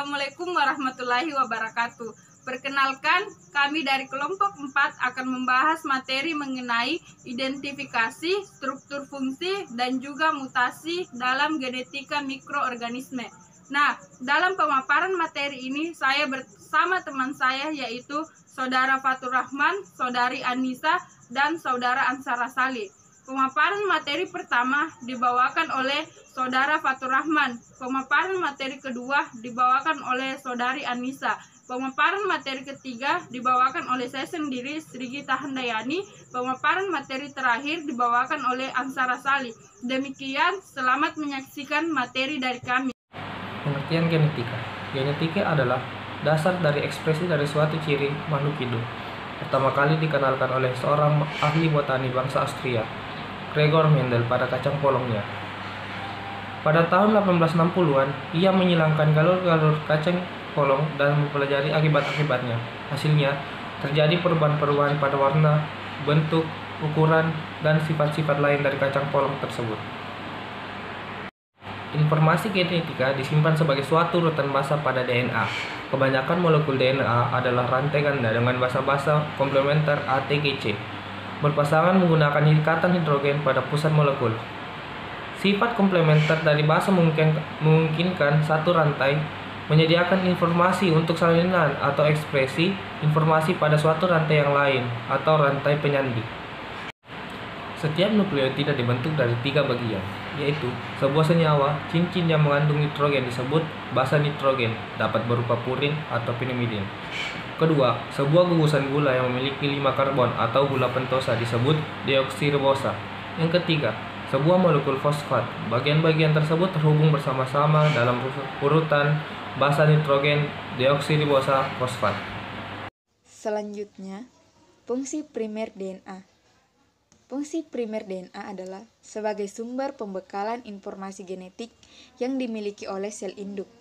Assalamualaikum warahmatullahi wabarakatuh. Perkenalkan, kami dari kelompok 4 akan membahas materi mengenai identifikasi, struktur fungsi, dan juga mutasi dalam genetika mikroorganisme. Nah, dalam pemaparan materi ini saya bersama teman saya yaitu Saudara Fatur Rahman, Saudari Anissa, dan Saudara Ansara Salih. Pemaparan materi pertama dibawakan oleh Saudara Fatur Rahman. Pemaparan materi kedua dibawakan oleh Saudari Anissa. Pemaparan materi ketiga dibawakan oleh saya sendiri, Srigita Handayani. Pemaparan materi terakhir dibawakan oleh Ansara Salih. Demikian, selamat menyaksikan materi dari kami. Pengertian genetika. Genetika adalah dasar dari ekspresi dari suatu ciri makhluk hidup. Pertama kali dikenalkan oleh seorang ahli botani bangsa Austria, Gregor Mendel, pada kacang polongnya. Pada tahun 1860-an, ia menyilangkan galur-galur kacang polong dan mempelajari akibat-akibatnya. Hasilnya, terjadi perubahan-perubahan pada warna, bentuk, ukuran, dan sifat-sifat lain dari kacang polong tersebut. Informasi genetika disimpan sebagai suatu urutan basa pada DNA. Kebanyakan molekul DNA adalah rantai ganda dengan basa-basa komplementer ATGC, berpasangan menggunakan ikatan hidrogen pada pusat molekul. Sifat komplementer dari basa memungkinkan satu rantai menyediakan informasi untuk salinan atau ekspresi informasi pada suatu rantai yang lain atau rantai penyandi. Setiap nukleotida dibentuk dari 3 bagian, yaitu sebuah senyawa cincin yang mengandung nitrogen disebut basa nitrogen, dapat berupa purin atau pirimidin. Kedua, sebuah gugusan gula yang memiliki 5 karbon atau gula pentosa disebut deoksiribosa. Yang ketiga, sebuah molekul fosfat. Bagian-bagian tersebut terhubung bersama-sama dalam urutan basa nitrogen deoksiribosa fosfat. Selanjutnya, fungsi primer DNA. Fungsi primer DNA adalah sebagai sumber pembekalan informasi genetik yang dimiliki oleh sel induk.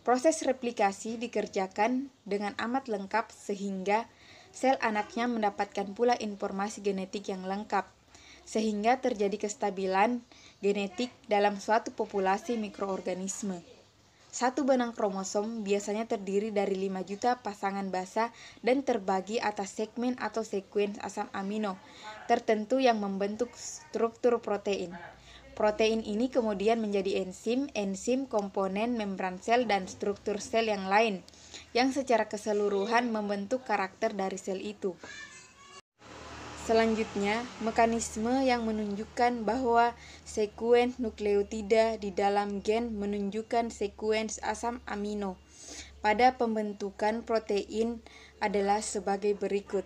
Proses replikasi dikerjakan dengan amat lengkap sehingga sel anaknya mendapatkan pula informasi genetik yang lengkap, sehingga terjadi kestabilan genetik dalam suatu populasi mikroorganisme. Satu benang kromosom biasanya terdiri dari 5 juta pasangan basa dan terbagi atas segmen atau sekuens asam amino tertentu yang membentuk struktur protein. Protein ini kemudian menjadi enzim, komponen membran sel, dan struktur sel yang lain, yang secara keseluruhan membentuk karakter dari sel itu. Selanjutnya, mekanisme yang menunjukkan bahwa sekuens nukleotida di dalam gen menunjukkan sekuens asam amino pada pembentukan protein adalah sebagai berikut.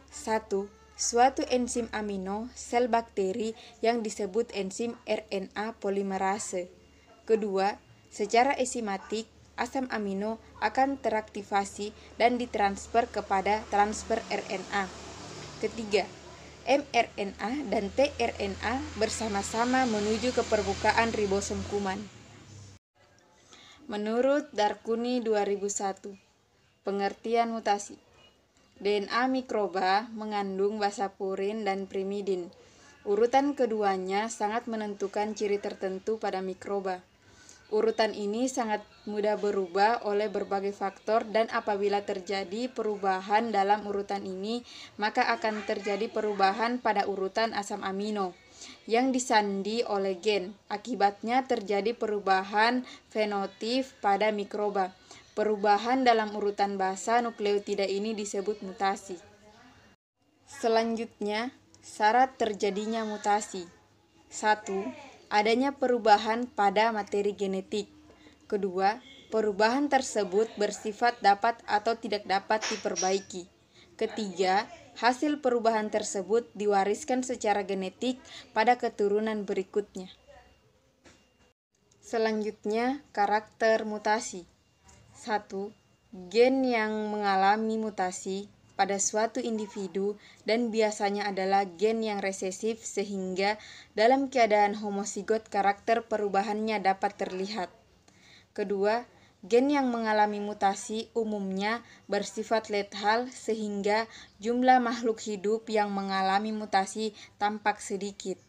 1. Suatu enzim amino sel bakteri yang disebut enzim RNA polimerase. Kedua, secara enzimatik asam amino akan teraktivasi dan ditransfer kepada transfer RNA. Ketiga, mRNA dan tRNA bersama-sama menuju ke permukaan ribosom kuman. Menurut Darkuni 2001, pengertian mutasi. DNA mikroba mengandung basa purin dan pirimidin. Urutan keduanya sangat menentukan ciri tertentu pada mikroba. Urutan ini sangat mudah berubah oleh berbagai faktor, dan apabila terjadi perubahan dalam urutan ini, maka akan terjadi perubahan pada urutan asam amino yang disandi oleh gen. Akibatnya terjadi perubahan fenotip pada mikroba. Perubahan dalam urutan basa nukleotida ini disebut mutasi. Selanjutnya, syarat terjadinya mutasi. 1. Adanya perubahan pada materi genetik. Kedua, perubahan tersebut bersifat dapat atau tidak dapat diperbaiki. Ketiga, hasil perubahan tersebut diwariskan secara genetik pada keturunan berikutnya. Selanjutnya, karakter mutasi. 1. Gen yang mengalami mutasi pada suatu individu dan biasanya adalah gen yang resesif sehingga dalam keadaan homozigot karakter perubahannya dapat terlihat. Kedua, gen yang mengalami mutasi umumnya bersifat lethal sehingga jumlah makhluk hidup yang mengalami mutasi tampak sedikit.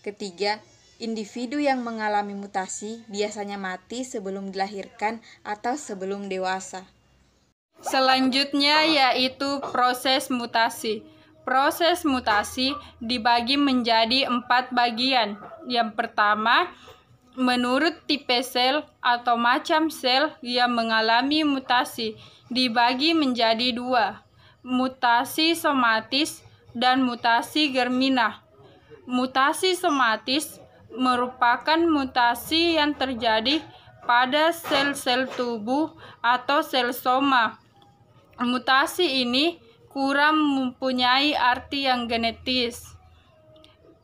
Ketiga, Individu yang mengalami mutasi biasanya mati sebelum dilahirkan atau sebelum dewasa. Selanjutnya yaitu proses mutasi. Proses mutasi dibagi menjadi 4 bagian. Yang pertama, menurut tipe sel atau macam sel yang mengalami mutasi dibagi menjadi 2, mutasi somatis dan mutasi germinal. Mutasi somatis merupakan mutasi yang terjadi pada sel-sel tubuh atau sel soma. Mutasi ini kurang mempunyai arti yang genetis.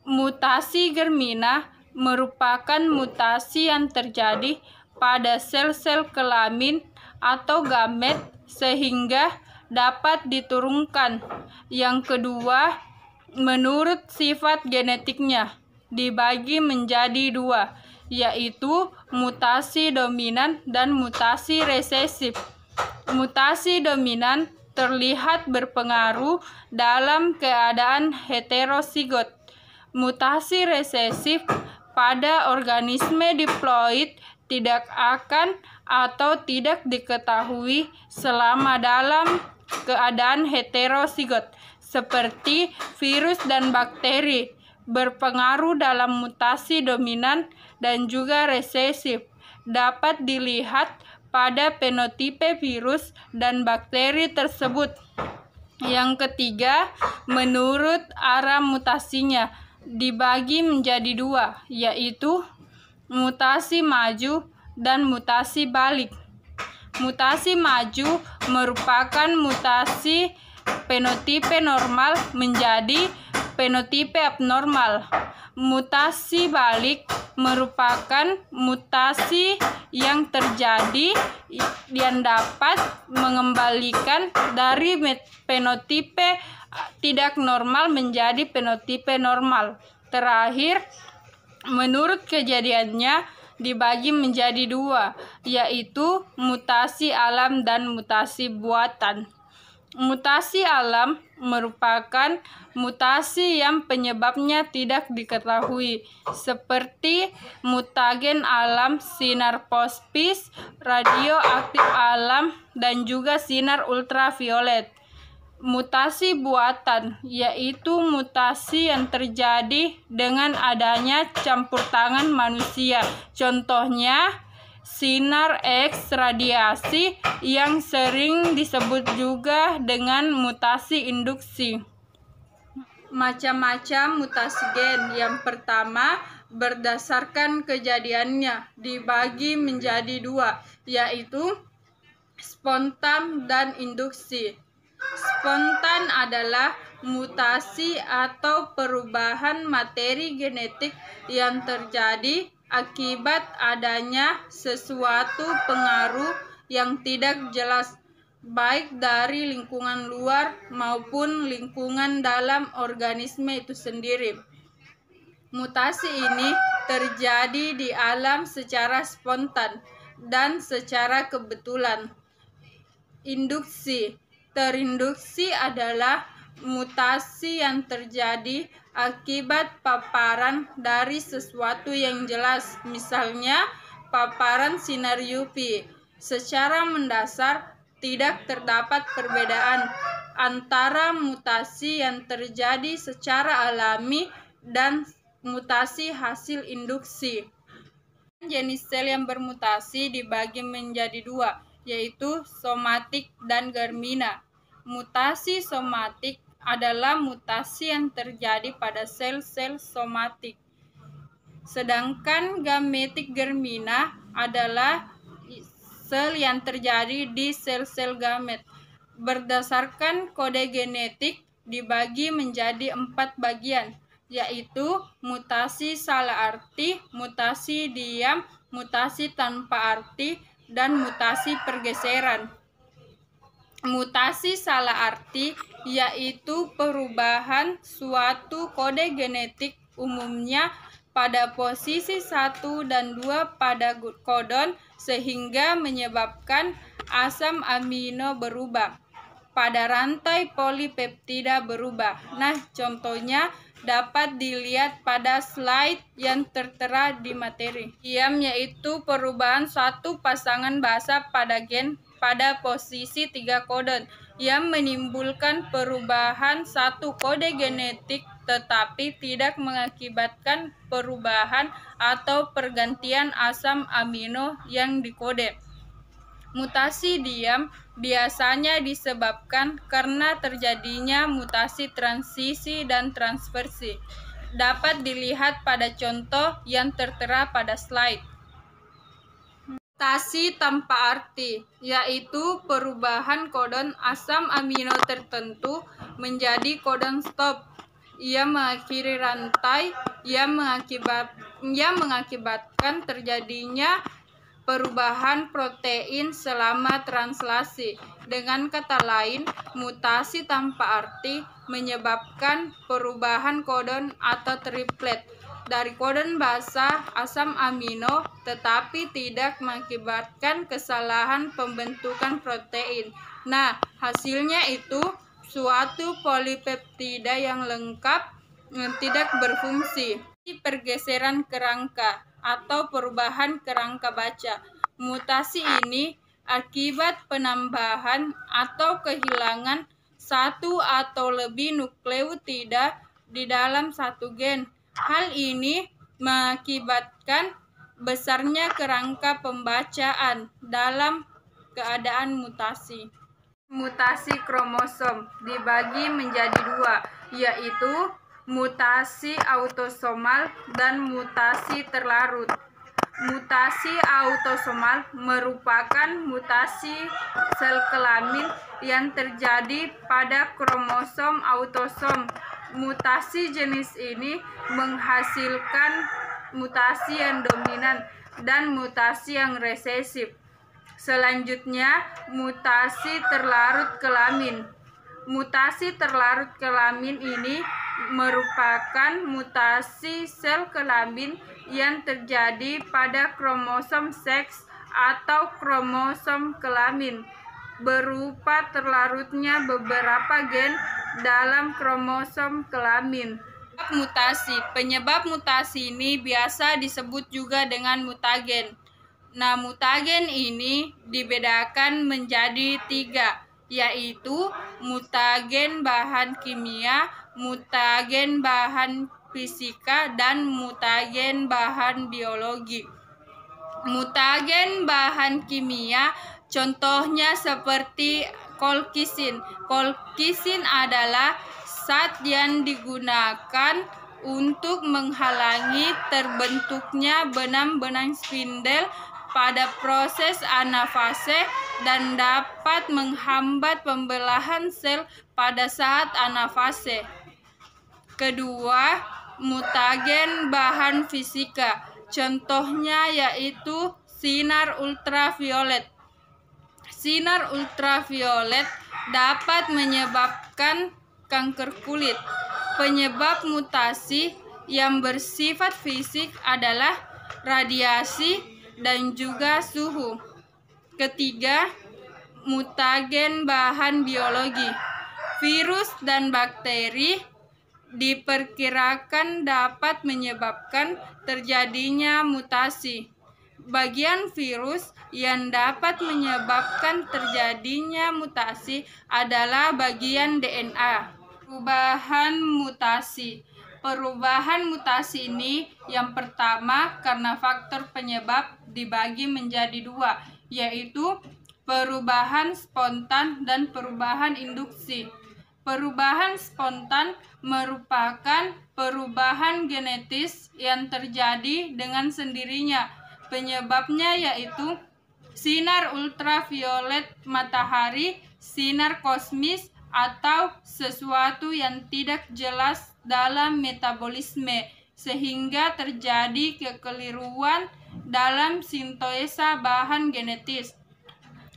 Mutasi germinal merupakan mutasi yang terjadi pada sel-sel kelamin atau gamet sehingga dapat diturunkan. Yang kedua, menurut sifat genetiknya dibagi menjadi 2, yaitu mutasi dominan dan mutasi resesif. Mutasi dominan terlihat berpengaruh dalam keadaan heterozigot. Mutasi resesif pada organisme diploid tidak akan atau tidak diketahui selama dalam keadaan heterozigot, seperti virus dan bakteri, berpengaruh dalam mutasi dominan dan juga resesif. Dapat dilihat pada fenotipe virus dan bakteri tersebut. Yang ketiga, menurut arah mutasinya dibagi menjadi 2, yaitu mutasi maju dan mutasi balik. Mutasi maju merupakan mutasi fenotipe normal menjadi fenotipe abnormal. Mutasi balik merupakan mutasi yang terjadi yang dapat mengembalikan dari fenotipe tidak normal menjadi fenotipe normal. Terakhir, menurut kejadiannya dibagi menjadi 2, yaitu mutasi alam dan mutasi buatan. Mutasi alam merupakan mutasi yang penyebabnya tidak diketahui, seperti mutagen alam, sinar fosfis, radioaktif alam, dan juga sinar ultraviolet. Mutasi buatan yaitu mutasi yang terjadi dengan adanya campur tangan manusia. Contohnya, sinar X radiasi yang sering disebut juga dengan mutasi induksi. Macam-macam mutasi gen. Yang pertama, berdasarkan kejadiannya dibagi menjadi 2, yaitu spontan dan induksi. Spontan adalah mutasi atau perubahan materi genetik yang terjadi akibat adanya sesuatu pengaruh yang tidak jelas, baik dari lingkungan luar maupun lingkungan dalam organisme itu sendiri. Mutasi ini terjadi di alam secara spontan dan secara kebetulan. Induksi. Terinduksi adalah mutasi yang terjadi akibat paparan dari sesuatu yang jelas, misalnya paparan sinar UV. Secara mendasar, tidak terdapat perbedaan antara mutasi yang terjadi secara alami dan mutasi hasil induksi. Jenis sel yang bermutasi dibagi menjadi 2, yaitu somatik dan germinal. Mutasi somatik adalah mutasi yang terjadi pada sel-sel somatik. Sedangkan gametik germinal adalah sel yang terjadi di sel-sel gamet. Berdasarkan kode genetik dibagi menjadi 4 bagian, yaitu mutasi salah arti, mutasi diam, mutasi tanpa arti, dan mutasi pergeseran. Mutasi salah arti yaitu perubahan suatu kode genetik, umumnya pada posisi 1 dan 2 pada kodon, sehingga menyebabkan asam amino berubah, pada rantai polipeptida berubah. Nah, contohnya dapat dilihat pada slide yang tertera di materi. IAM yaitu perubahan suatu pasangan bahasa pada gen pada posisi 3 kodon yang menimbulkan perubahan satu kode genetik tetapi tidak mengakibatkan perubahan atau pergantian asam amino yang dikode. Mutasi diam biasanya disebabkan karena terjadinya mutasi transisi dan transversi. Dapat dilihat pada contoh yang tertera pada slide. Mutasi tanpa arti, yaitu perubahan kodon asam amino tertentu menjadi kodon stop. Ia mengakhiri rantai yang mengakibatkan terjadinya perubahan protein selama translasi. Dengan kata lain, mutasi tanpa arti menyebabkan perubahan kodon atau triplet dari kodon bahasa asam amino tetapi tidak mengakibatkan kesalahan pembentukan protein. Nah, hasilnya itu suatu polipeptida yang lengkap tidak berfungsi. Pergeseran kerangka atau perubahan kerangka baca. Mutasi ini akibat penambahan atau kehilangan satu atau lebih nukleotida di dalam satu gen. Hal ini mengakibatkan besarnya kerangka pembacaan dalam keadaan mutasi. Mutasi kromosom dibagi menjadi dua, yaitu mutasi autosomal dan mutasi terlarut. Mutasi autosomal merupakan mutasi sel kelamin yang terjadi pada kromosom autosom. Mutasi jenis ini menghasilkan mutasi yang dominan dan mutasi yang resesif. Selanjutnya, mutasi terlarut kelamin. Mutasi terlarut kelamin ini merupakan mutasi sel kelamin yang terjadi pada kromosom seks atau kromosom kelamin berupa terlarutnya beberapa gen dalam kromosom kelamin. Penyebab mutasi ini biasa disebut juga dengan mutagen. Nah, mutagen ini dibedakan menjadi 3, yaitu mutagen bahan kimia, mutagen bahan fisika, dan mutagen bahan biologi. Mutagen bahan kimia contohnya seperti kolkisin. Kolkisin adalah zat yang digunakan untuk menghalangi terbentuknya benang-benang spindel pada proses anafase dan dapat menghambat pembelahan sel pada saat anafase. Kedua, mutagen bahan fisika. Contohnya yaitu sinar ultraviolet. Sinar ultraviolet dapat menyebabkan kanker kulit. Penyebab mutasi yang bersifat fisik adalah radiasi dan juga suhu. Ketiga, mutagen bahan biologi. Virus dan bakteri diperkirakan dapat menyebabkan terjadinya mutasi. Bagian virus yang dapat menyebabkan terjadinya mutasi adalah bagian DNA. Perubahan mutasi. Perubahan mutasi ini yang pertama karena faktor penyebab dibagi menjadi 2, yaitu perubahan spontan dan perubahan induksi. Perubahan spontan merupakan perubahan genetis yang terjadi dengan sendirinya. Penyebabnya yaitu sinar ultraviolet matahari, sinar kosmis, atau sesuatu yang tidak jelas dalam metabolisme sehingga terjadi kekeliruan dalam sintesa bahan genetis.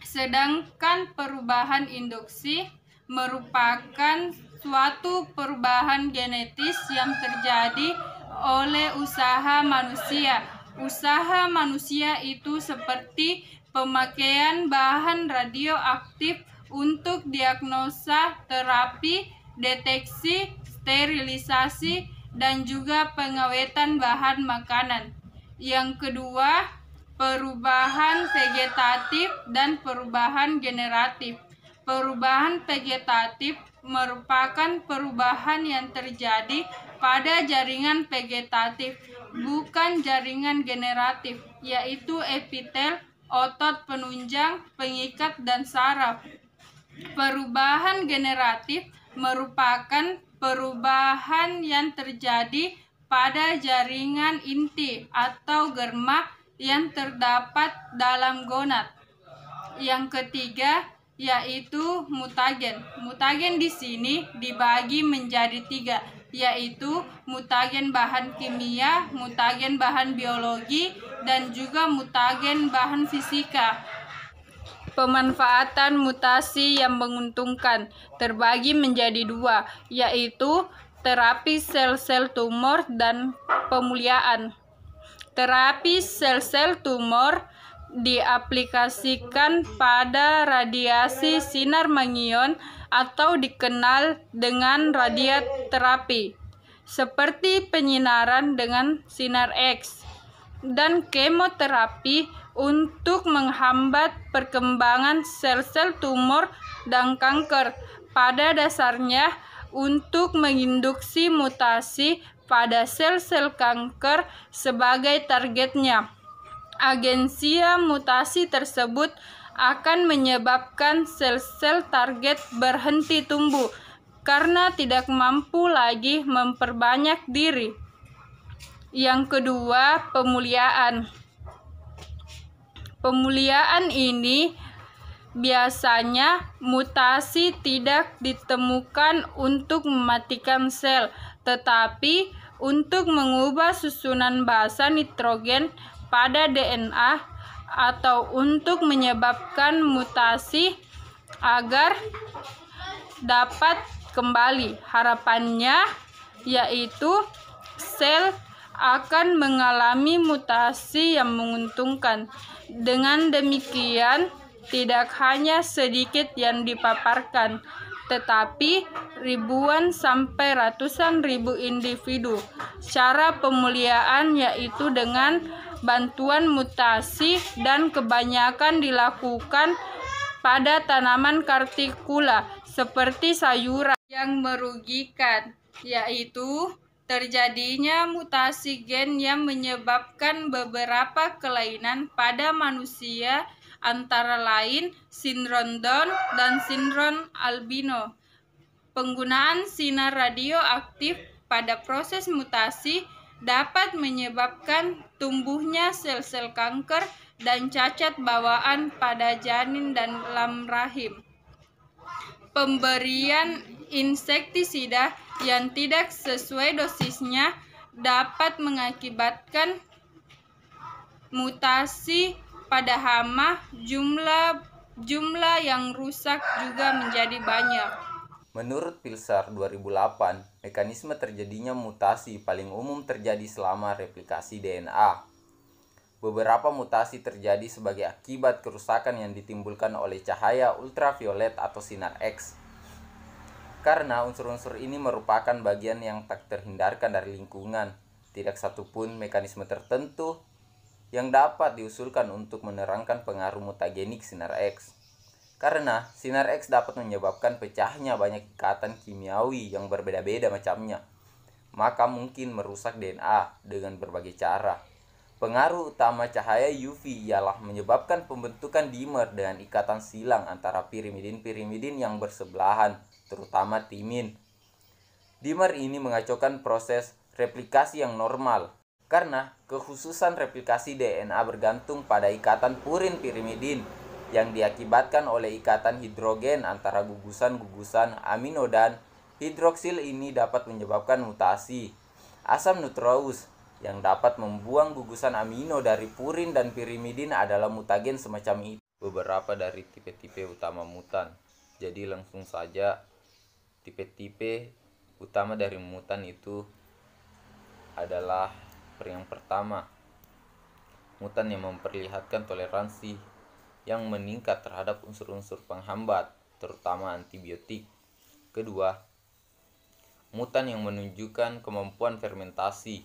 Sedangkan perubahan induksi merupakan suatu perubahan genetis yang terjadi oleh usaha manusia. Usaha manusia itu seperti pemakaian bahan radioaktif untuk diagnosa, terapi, deteksi, sterilisasi, dan juga pengawetan bahan makanan. Yang kedua, perubahan vegetatif dan perubahan generatif. Perubahan vegetatif merupakan perubahan yang terjadi pada jaringan vegetatif, bukan jaringan generatif, yaitu epitel, otot penunjang, pengikat, dan saraf. Perubahan generatif merupakan perubahan yang terjadi pada jaringan inti atau germa yang terdapat dalam gonad. Yang ketiga yaitu mutagen. Mutagen di sini dibagi menjadi 3, yaitu mutagen bahan kimia, mutagen bahan biologi, dan juga mutagen bahan fisika. Pemanfaatan mutasi yang menguntungkan terbagi menjadi 2, yaitu terapi sel-sel tumor dan pemuliaan. Terapi sel-sel tumor diaplikasikan pada radiasi sinar mengion atau dikenal dengan radioterapi, seperti penyinaran dengan sinar X, dan kemoterapi untuk menghambat perkembangan sel-sel tumor dan kanker. Pada dasarnya, untuk menginduksi mutasi pada sel-sel kanker sebagai targetnya. Agensia mutasi tersebut akan menyebabkan sel-sel target berhenti tumbuh karena tidak mampu lagi memperbanyak diri. Yang kedua, pemuliaan. Pemuliaan ini biasanya mutasi tidak ditemukan untuk mematikan sel, tetapi untuk mengubah susunan basa nitrogen pada DNA atau untuk menyebabkan mutasi agar dapat kembali. Harapannya yaitu sel akan mengalami mutasi yang menguntungkan. Dengan demikian, tidak hanya sedikit yang dipaparkan, tetapi ribuan sampai ratusan ribu individu. Cara pemuliaan yaitu dengan bantuan mutasi dan kebanyakan dilakukan pada tanaman kartikula seperti sayuran. Yang merugikan yaitu terjadinya mutasi gen yang menyebabkan beberapa kelainan pada manusia, antara lain sindrom Down dan sindrom albino. Penggunaan sinar radioaktif pada proses mutasi dapat menyebabkan tumbuhnya sel-sel kanker dan cacat bawaan pada janin dan dalam rahim. Pemberian insektisida yang tidak sesuai dosisnya dapat mengakibatkan mutasi pada hama. Jumlah yang rusak juga menjadi banyak. Menurut Pilsar 2008, mekanisme terjadinya mutasi paling umum terjadi selama replikasi DNA. Beberapa mutasi terjadi sebagai akibat kerusakan yang ditimbulkan oleh cahaya ultraviolet atau sinar X. Karena unsur-unsur ini merupakan bagian yang tak terhindarkan dari lingkungan, tidak satupun mekanisme tertentu yang dapat diusulkan untuk menerangkan pengaruh mutagenik sinar X. Karena sinar X dapat menyebabkan pecahnya banyak ikatan kimiawi yang berbeda-beda macamnya, maka mungkin merusak DNA dengan berbagai cara. Pengaruh utama cahaya UV ialah menyebabkan pembentukan dimer dengan ikatan silang antara pirimidin-pirimidin yang bersebelahan, terutama timin. Dimer ini mengacaukan proses replikasi yang normal, karena kekhususan replikasi DNA bergantung pada ikatan purin pirimidin yang diakibatkan oleh ikatan hidrogen antara gugusan-gugusan amino, dan hidroksil ini dapat menyebabkan mutasi. Asam nucleus yang dapat membuang gugusan amino dari purin dan pirimidin adalah mutagen semacam itu. Beberapa dari tipe-tipe utama mutan. Jadi langsung saja, tipe-tipe utama dari mutan itu adalah yang pertama, mutan yang memperlihatkan toleransi yang meningkat terhadap unsur-unsur penghambat, terutama antibiotik. Kedua, mutan yang menunjukkan kemampuan fermentasi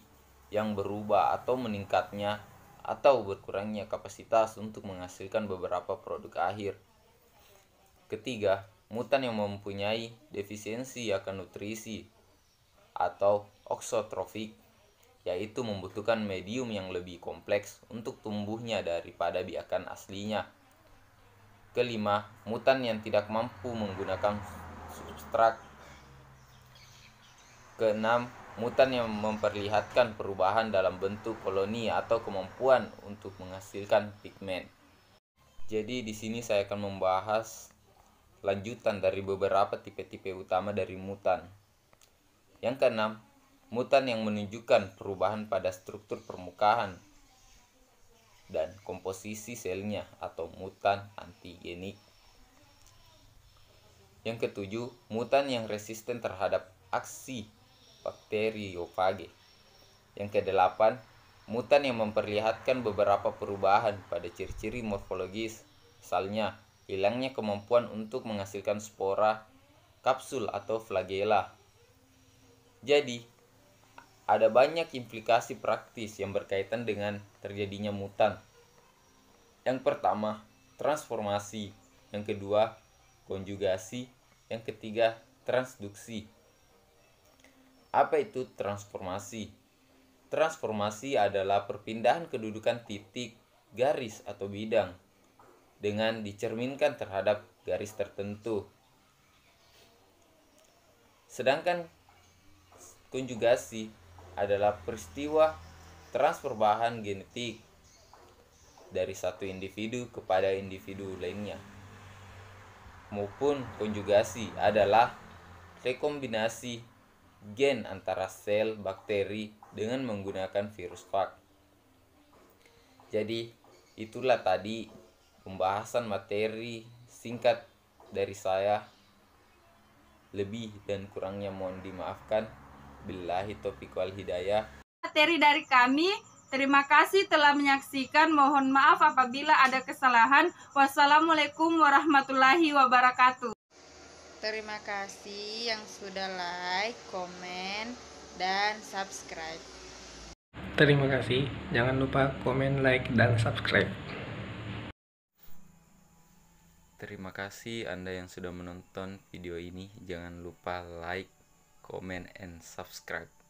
yang berubah atau meningkatnya atau berkurangnya kapasitas untuk menghasilkan beberapa produk akhir. Ketiga, mutan yang mempunyai defisiensi akan nutrisi atau oksotrofik, yaitu membutuhkan medium yang lebih kompleks untuk tumbuhnya daripada biakan aslinya. Kelima, mutan yang tidak mampu menggunakan substrat. Keenam, mutan yang memperlihatkan perubahan dalam bentuk koloni atau kemampuan untuk menghasilkan pigmen. Jadi di sini saya akan membahas lanjutan dari beberapa tipe-tipe utama dari mutan. Yang keenam, mutan yang menunjukkan perubahan pada struktur permukaan dan komposisi selnya atau mutan antigenik. Yang ketujuh, mutan yang resisten terhadap aksi bakteriofage. Yang kedelapan, mutan yang memperlihatkan beberapa perubahan pada ciri-ciri morfologis, misalnya hilangnya kemampuan untuk menghasilkan spora, kapsul atau flagela. Jadi, ada banyak implikasi praktis yang berkaitan dengan terjadinya mutan. Yang pertama, transformasi. Yang kedua, konjugasi. Yang ketiga, transduksi. Apa itu transformasi? Transformasi adalah perpindahan kedudukan titik, garis, atau bidang dengan dicerminkan terhadap garis tertentu. Sedangkan konjugasi adalah peristiwa transfer bahan genetik dari satu individu kepada individu lainnya. Maupun konjugasi adalah rekombinasi gen antara sel bakteri dengan menggunakan virus fag. Jadi, itulah tadi pembahasan materi singkat dari saya. Lebih dan kurangnya mohon dimaafkan. Billahi taufiq wal hidayah. Materi dari kami. Terima kasih telah menyaksikan. Mohon maaf apabila ada kesalahan. Wassalamualaikum warahmatullahi wabarakatuh. Terima kasih yang sudah like, komen, dan subscribe. Terima kasih. Jangan lupa komen, like, dan subscribe. Terima kasih Anda yang sudah menonton video ini. Jangan lupa like, comment, and subscribe.